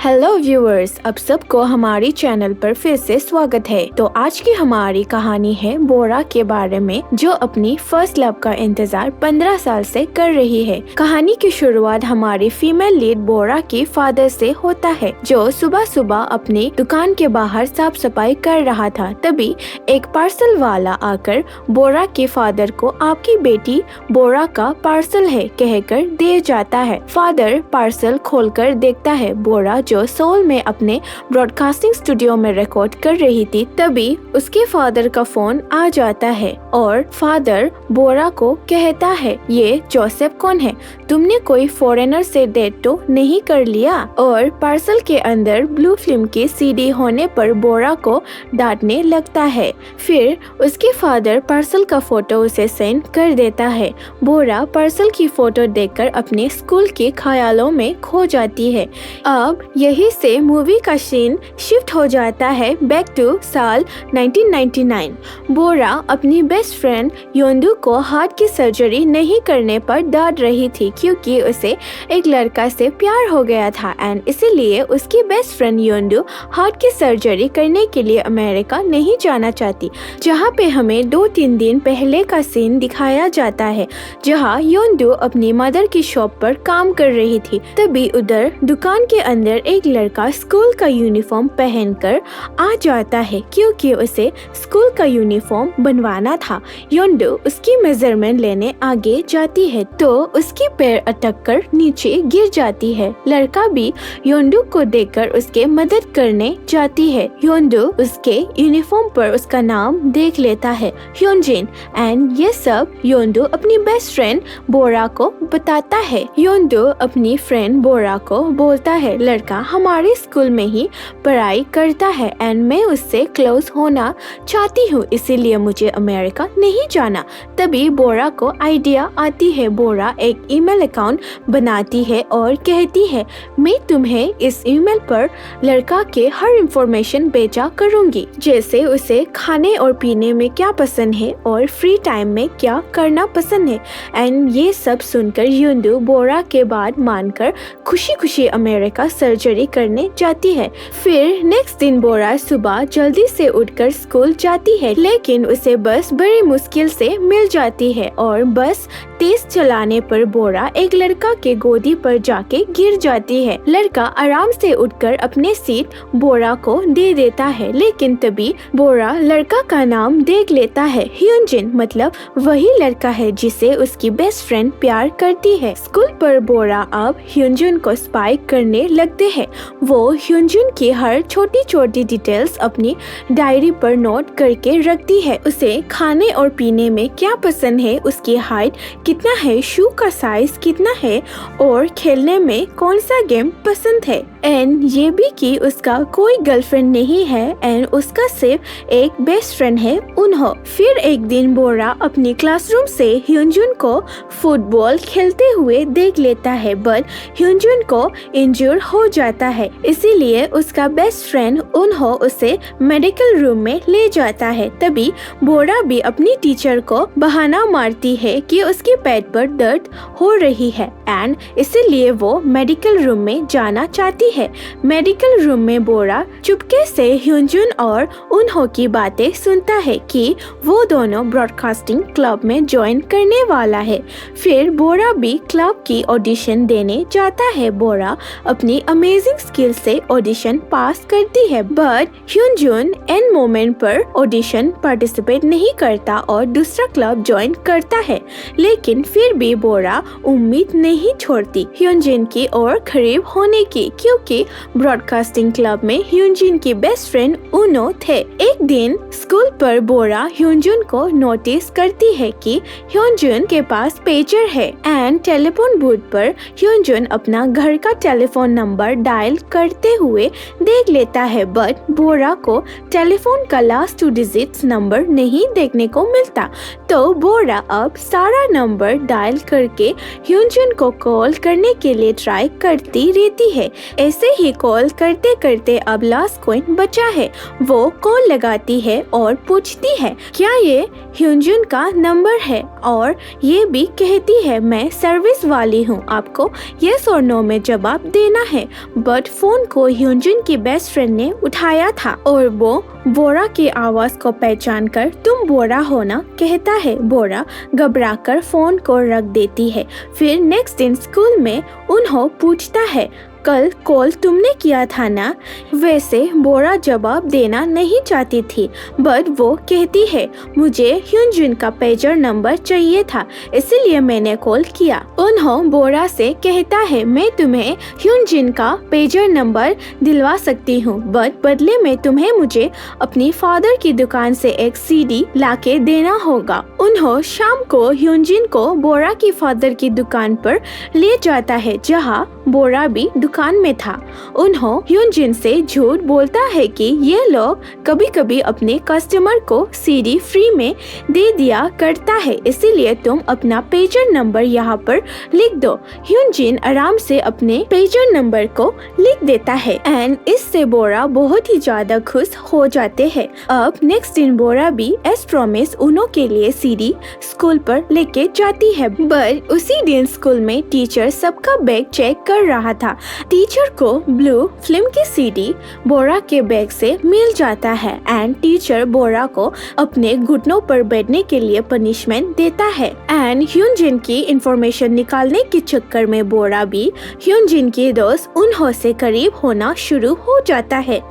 Hello viewers, अब सबको हमारी चैनल पर फिर से स्वागत है। तो आज की हमारी कहानी है बोरा के बारे में, जो अपनी फर्स्ट लव का इंतजार 15 साल से कर रही है। कहानी की शुरुआत हमारी फीमेल लीड बोरा की फादर से होता है, जो सुबह सुबह अपनी दुकान के बाहर साफ सफाई कर रहा था। तभी एक पार्सल वाला आकर बोरा के फादर को आपकी बेटी बोरा का पार्सल है कहकर दे जाता है। फादर पार्सल खोलकर देखता है बोरा जो सोल में अपने ब्रॉडकास्टिंग स्टूडियो में रिकॉर्ड कर रही थी। तभी उसके फादर का फोन आ जाता है और फादर बोरा को कहता है, ये जोसेफ कौन है? तुमने कोई फॉरेनर से डेट तो नहीं कर लिया? और पार्सल के अंदर ब्लू फिल्म की सीडी होने पर बोरा को डांटने लगता है। फिर उसके फादर पार्सल का फोटो उसे सेंड कर देता है। बोरा पार्सल की फोटो देखकर अपने स्कूल के ख्यालों में खो जाती है। अब यही से मूवी का सीन शिफ्ट हो जाता है बैक टू साल 1999। बोरा अपनी बेस्ट फ्रेंड योंडू को हार्ट की सर्जरी नहीं करने पर डांट रही थी, क्योंकि उसे एक लड़का से प्यार हो गया था एंड इसीलिए उसकी बेस्ट फ्रेंड योंडू हार्ट की सर्जरी करने के लिए अमेरिका नहीं जाना चाहती। जहाँ पे हमें 2-3 दिन पहले का सीन दिखाया जाता है, जहाँ योंडू अपनी मदर की शॉप पर काम कर रही थी। तभी उधर दुकान के अंदर एक लड़का स्कूल का यूनिफॉर्म पहनकर आ जाता है, क्योंकि उसे स्कूल का यूनिफॉर्म बनवाना था। योंडू उसकी मेजरमेंट लेने आगे जाती है तो उसकी पैर अटक कर नीचे गिर जाती है। लड़का भी योंडू को देखकर उसके मदद करने जाती है। योंडू उसके यूनिफॉर्म पर उसका नाम देख लेता है, ह्योंजिन, एंड ये सब योंडू अपनी बेस्ट फ्रेंड बोरा को बताता है। योंडू अपनी फ्रेंड बोरा को बोलता है, लड़का हमारे स्कूल में ही पढ़ाई करता है एंड मैं उससे क्लोज होना चाहती हूँ, इसीलिए मुझे अमेरिका नहीं जाना। तभी बोरा को आइडिया आती है। बोरा एक ईमेल अकाउंट बनाती है और कहती है, मैं तुम्हें इस ईमेल पर लड़का के हर इंफॉर्मेशन भेजा करूंगी, जैसे उसे खाने और पीने में क्या पसंद है और फ्री टाइम में क्या करना पसंद है। एंड ये सब सुनकर योंडू बोरा के बात मानकर खुशी खुशी अमेरिका सर्जरी करने जाती है। फिर नेक्स्ट दिन बोरा सुबह जल्दी से उठकर स्कूल जाती है, लेकिन उसे बस बड़ी मुश्किल से मिल जाती है और बस तेज चलाने पर बोरा एक लड़का के गोदी पर जाके गिर जाती है। लड़का आराम से उठकर अपने सीट बोरा को दे देता है, लेकिन तभी बोरा लड़का का नाम देख लेता है, ह्योंजिन, मतलब वही लड़का है जिसे उसकी बेस्ट फ्रेंड प्यार करती है। स्कूल पर बोरा अब ह्योंजिन को स्पाई करने लगते हैं। वो ह्योंजिन की हर छोटी छोटी डिटेल्स अपनी डायरी पर नोट करके रखती है। उसे खाने और पीने में क्या पसंद है, उसकी हाइट कितना है, शू का साइज कितना है और खेलने में कौन सा गेम पसंद है। एंड ये भी कि उसका कोई गर्लफ्रेंड नहीं है एंड उसका सिर्फ एक बेस्ट फ्रेंड है, उन्हो। फिर एक दिन बोरा अपनी क्लासरूम से ह्योंजिन को फुटबॉल खेलते हुए देख लेता है, बट ह्योंजिन को इंजर हो जाता है, इसीलिए उसका बेस्ट फ्रेंड उन्हो उसे मेडिकल रूम में ले जाता है। तभी बोरा भी अपनी टीचर को बहाना मारती है कि उसके पेट पर दर्द हो रही है एंड इसीलिए वो मेडिकल रूम में जाना चाहती है। मेडिकल रूम में बोरा चुपके से ह्योंजिन और उन्हो की बातें सुनता है कि वो दोनों ब्रॉडकास्टिंग क्लब में ज्वाइन करने वाला है। फिर बोरा भी क्लब की ऑडिशन देने जाता है। बोरा अपनी अमेजिंग स्किल से ऑडिशन पास करती है, बट ह्योंजिन एंड मोमेंट पर ऑडिशन पार्टिसिपेट नहीं करता और दूसरा क्लब ज्वाइन करता है। लेकिन फिर भी बोरा उम्मीद नहीं छोड़ती ह्योंजिन की और करीब होने की, क्योंकि ब्रॉडकास्टिंग क्लब में ह्योंजिन की बेस्ट फ्रेंड उनो थे। एक दिन स्कूल पर बोरा ह्योंजिन को नोटिस करती है कि ह्योंजिन के पास पेजर है एंड टेलीफोन बूथ पर ह्योंजिन अपना घर का टेलीफोन नंबर डायल करते हुए देख लेता है, बट बोरा को टेलीफोन का लास्ट 2 डिजिट्स नंबर नहीं देखने को मिलता। तो बोरा अब सारा नंबर नंबर डायल करके ह्यूनजुन को कॉल करने के लिए ट्राई करती रहती है। ऐसे ही कॉल करते करते अब लास्ट कॉइन बचा है। वो कॉल लगाती है और पूछती है क्या ये ह्यूनजुन का नंबर है, और ये भी कहती है मैं सर्विस वाली हूँ, आपको यस और नो में जवाब देना है। बट फोन को ह्यूनजुन की बेस्ट फ्रेंड ने उठाया था और वो बोरा की आवाज को पहचान कर तुम बोरा हो ना कहता है। बोरा घबराकर फोन को रख देती है। फिर नेक्स्ट दिन स्कूल में उन्हों पूछता है कल कॉल तुमने किया था ना। वैसे बोरा जवाब देना नहीं चाहती थी, बट वो कहती है मुझे ह्यूनजुन का पेजर नंबर चाहिए था, इसीलिए मैंने कॉल किया। उन्हों बोरा से कहता है मैं तुम्हें ह्यूनजुन का पेजर नंबर दिलवा सकती हूँ, बट बदले में तुम्हें मुझे अपनी फादर की दुकान से एक सीडी लाके देना होगा। उन्हों शाम को ह्यूनजुन को बोरा की फादर की दुकान पर ले जाता है, जहाँ बोरा भी दुकान में था। उन्हों ह्यूनजुन से झूठ बोलता है कि ये लोग कभी कभी अपने कस्टमर को सीडी फ्री में दे दिया करता है, इसीलिए तुम अपना पेजर नंबर यहाँ पर लिख दो। ह्यूनजुन आराम से अपने पेजर नंबर को लिख देता है एंड इससे बोरा बहुत ही ज्यादा खुश हो जाते हैं। अब नेक्स्ट दिन बोरा भी एज प्रॉमिस उन्हों के लिए सीडी स्कूल पर लेके जाती है, बट उसी दिन स्कूल में टीचर सबका बैग चेक कर रहा था। टीचर को ब्लू फिल्म की सीडी बोरा के बैग से मिल जाता है एंड टीचर बोरा को अपने घुटनों पर बैठने के लिए पनिशमेंट देता है एंड ह्यूनजुन की इंफॉर्मेशन निकालने के चक्कर में बोरा भी ह्यूनजुन के दोस्त उन्हों से करीब होना शुरू हो जाता है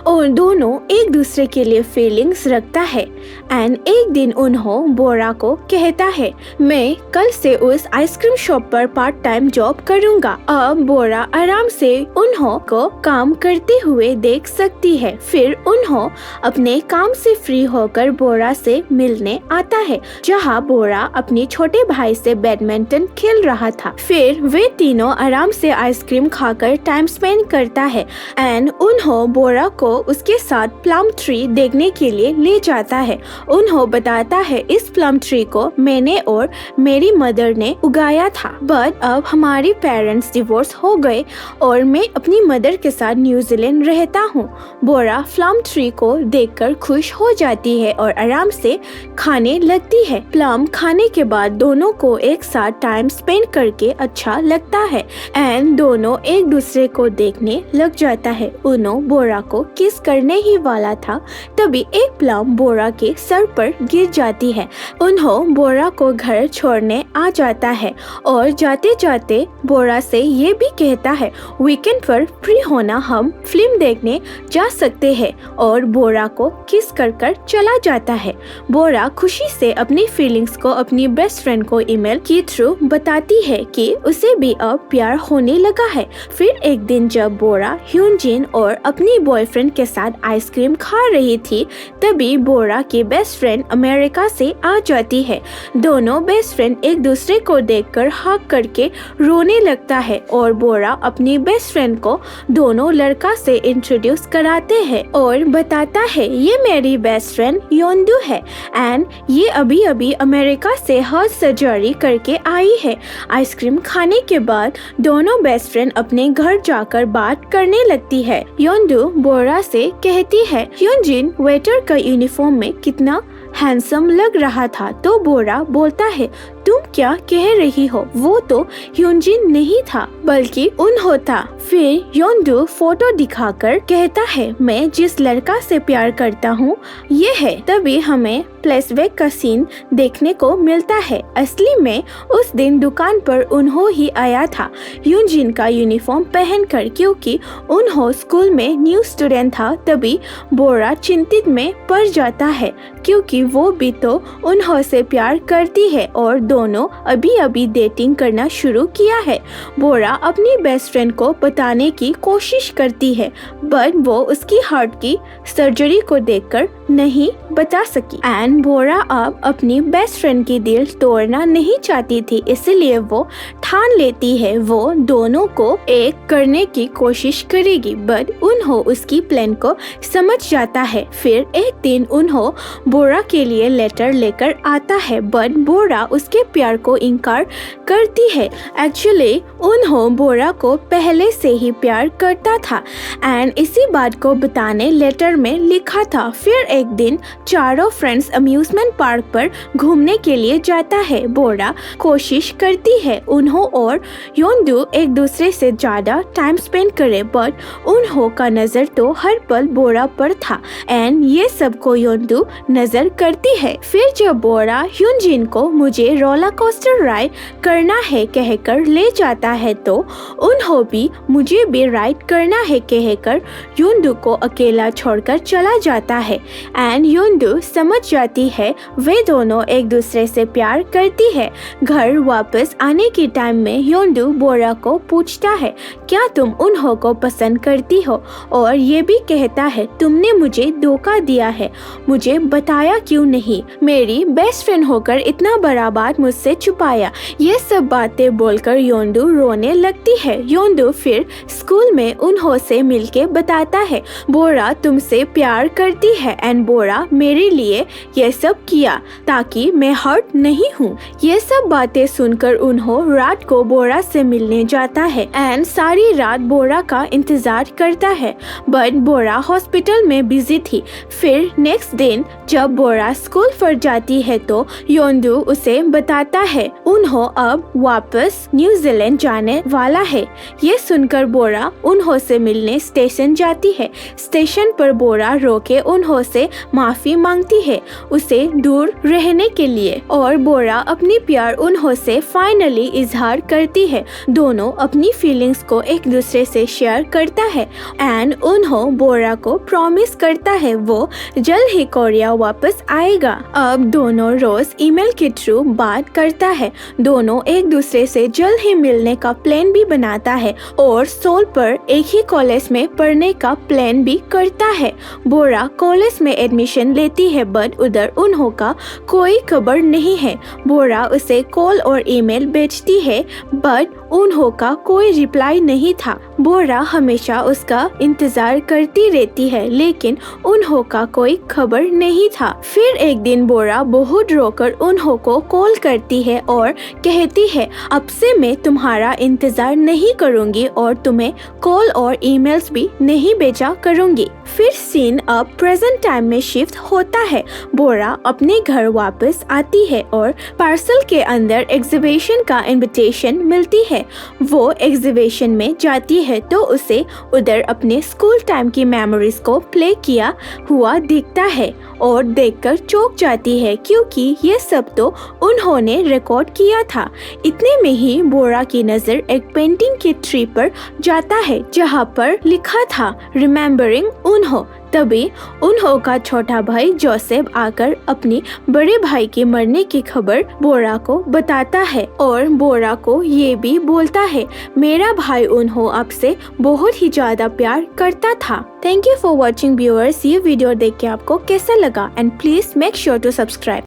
और दोनों एक दूसरे के लिए फीलिंग्स रखता है। एंड एक दिन उन्हों बोरा को कहता है मैं कल से उस आइसक्रीम शॉप पर पार्ट टाइम जॉब करूँगा। अब बोरा आराम से उन्हों को काम करते हुए देख सकती है। फिर उन्हों अपने काम से फ्री होकर बोरा से मिलने आता है, जहाँ बोरा अपने छोटे भाई से बैडमिंटन खेल रहा था। फिर वे तीनों आराम से आइसक्रीम खाकर टाइम स्पेंड करता है एंड उन्हों बोरा को उसके साथ प्लम ट्री देखने के लिए ले जाता है। उन्हों बताता है इस प्लम ट्री को मैंने और मेरी मदर ने उगाया था, बट अब हमारे पेरेंट्स डिवोर्स हो गए और मैं अपनी मदर के साथ न्यूजीलैंड रहता हूँ। बोरा प्लम ट्री को देखकर खुश हो जाती है और आराम से खाने लगती है। प्लम खाने के बाद दोनों को एक साथ टाइम स्पेंड करके अच्छा लगता है एंड दोनों एक दूसरे को देखने लग जाता है। उन्हों बोरा को किस करने ही वाला था, तभी एक प्लम बोरा के सर पर गिर जाती है। उन्हों बोरा को घर छोड़ने आ जाता है और जाते जाते बोरा से ये भी कहता है वीकेंड पर फ्री होना हम फिल्म देखने जा सकते हैं, और बोरा को किस कर चला जाता है। बोरा खुशी से अपनी फीलिंग्स को अपनी बेस्ट फ्रेंड को ईमेल के थ्रू बताती है कि उसे भी अब प्यार होने लगा है। फिर एक दिन जब बोरा ह्यूनजुन और अपनी बॉयफ्रेंड के साथ आइसक्रीम खा रही थी, तभी बोरा की बेस्ट फ्रेंड अमेरिका से आ जाती है। दोनों बेस्ट फ्रेंड एक दूसरे को देखकर हग करके रोने लगता है और बोरा अपनी बेस्ट फ्रेंड को दोनों लड़का से इंट्रोड्यूस कराते हैं और बताता है ये मेरी बेस्ट फ्रेंड योंडू है एंड ये अभी अभी अमेरिका से हार्ट सर्जरी करके आई है। आइसक्रीम खाने के बाद दोनों बेस्ट फ्रेंड अपने घर जाकर बात करने लगती है। योंडू बोरा से कहती है ह्यूनजुन वेटर का यूनिफॉर्म में कितना हैंडसम लग रहा था, तो बोरा बोलता है तुम क्या कह रही हो, वो तो ह्यूनजुन नहीं था बल्कि उन्हों था। फिर योंडू फोटो दिखाकर कहता है मैं जिस लड़का से प्यार करता हूँ ये है। तभी हमें फ्लैशबैक का सीन देखने को मिलता है। असली में उस दिन दुकान पर उन्हों ही आया था ह्यूनजुन का यूनिफॉर्म पहनकर, क्योंकि उन्हों स्कूल में न्यू स्टूडेंट था। तभी बोरा चिंतित में पड़ जाता है क्योंकि वो भी तो उन्हों से प्यार करती है और दोनों अभी अभी डेटिंग करना शुरू किया है। बोरा अपनी बेस्ट फ्रेंड को बताने की कोशिश करती है, बट वो उसकी हार्ट की सर्जरी को देखकर नहीं बता सकी एंड बोरा अब अपनी बेस्ट फ्रेंड की दिल तोड़ना नहीं चाहती थी, इसलिए वो ठान लेती है वो दोनों को एक करने की कोशिश करेगी, बट उन्हों उसकी प्लान को समझ जाता है। फिर एक दिन उन्हों बोरा के लिए लेटर लेकर आता है, बट बोरा उसके उसके प्यार को इनकार करती है। एक्चुअली उन्होंने बोरा को पहले से ही प्यार करता था एंड इसी बात को बताने लेटर में लिखा था। फिर एक दिन चारों फ्रेंड्स अम्यूजमेंट पार्क पर घूमने के लिए जाता है। बोरा कोशिश करती है उन्हों और योंदू एक दूसरे से ज्यादा टाइम स्पेंड करे, बट उन्हों का नजर तो हर पल बोरा पर था एंड ये सबको योंदू नजर करती है। फिर जब बोरा ह्यूनजिन को मुझे रोलर कोस्टर राइड करना है कहकर ले जाता है तो उन्हों भी मुझे भी राइड करना है कहकर योंदू को अकेला छोड़कर चला जाता है एंड योंदू समझ जाती है वे दोनों एक दूसरे से प्यार करती है। घर वापस आने के टाइम में योंदू बोरा को पूछता है क्या तुम उन्हों को पसंद करती हो, और ये भी कहता है तुमने मुझे धोखा दिया है, मुझे बताया क्यों नहीं, मेरी बेस्ट फ्रेंड होकर इतना बड़ा बात मुझसे छुपाया। ये सब बातें बोलकर योंदू रोने लगती है। योंदू फिर स्कूल में उन्हों से मिलके बताता है बोरा तुमसे प्यार करती है एंड बोरा मेरे लिए ये सब किया ताकि मैं हर्ट नहीं हूँ। ये सब बातें सुनकर उन्हों रात को बोरा से मिलने जाता है एंड सारी रात बोरा का इंतजार करता है, बट बोरा हॉस्पिटल में बिजी थी। फिर नेक्स्ट दिन जब बोरा स्कूल पर जाती है तो योंदू उसे बताता है उन्हों अब वापस न्यूजीलैंड जाने वाला है। ये सुनकर बोरा उन्हों से मिलने स्टेशन जाती है। स्टेशन पर बोरा रोके उन्हों से माफी मांगती है उसे दूर रहने के लिए, और बोरा अपनी प्यार उन्हों से फाइनली इजहार करती है। दोनों अपनी फीलिंग्स को एक दूसरे से शेयर करता है एंड उन्हों बोरा को प्रॉमिस करता है वो जल्द ही कोरिया वापस आएगा। अब दोनों रोज ईमेल के थ्रू बात करता है। दोनों एक दूसरे से जल्द ही मिलने का प्लान भी बनाता है और सोल पर एक ही कॉलेज में पढ़ने का प्लान भी करता है। बोरा कॉलेज में एडमिशन लेती है बट उधर उन्हों का कोई खबर नहीं है। बोरा उसे कॉल और ईमेल भेजती है बट उन्हों का कोई रिप्लाई नहीं था। बोरा हमेशा उसका इंतजार करती रहती है लेकिन उन्हों का कोई खबर नहीं था। फिर एक दिन बोरा बहुत रोकर उन्हों को कॉल करती है और कहती है अब से मैं तुम्हारा इंतजार नहीं करूंगी और तुम्हें कॉल और ईमेल्स भी नहीं भेजा करूंगी। फिर सीन अब प्रेजेंट टाइम में शिफ्ट होता है। बोरा अपने घर वापस आती है और पार्सल के अंदर एग्जीबिशन का इनविटेशन मिलती है। वो एग्जीबिशन में जाती है तो उसे उधर अपने स्कूल टाइम की मेमोरीज को प्ले किया हुआ दिखता है और देखकर चौंक जाती है क्योंकि ये सब तो उन्होंने रिकॉर्ड किया था। इतने में ही बोरा की नजर एक पेंटिंग के ट्री पर जाता है जहाँ पर लिखा था रिमेम्बरिंग उन्हों। तभी उन्हों का छोटा भाई जोसेफ आकर अपनी बड़े भाई के मरने की खबर बोरा को बताता है और बोरा को ये भी बोलता है मेरा भाई उन्हों आपसे बहुत ही ज्यादा प्यार करता था। Thank you for watching viewers. ये वीडियो देख के आपको कैसा लगा and please make sure to subscribe.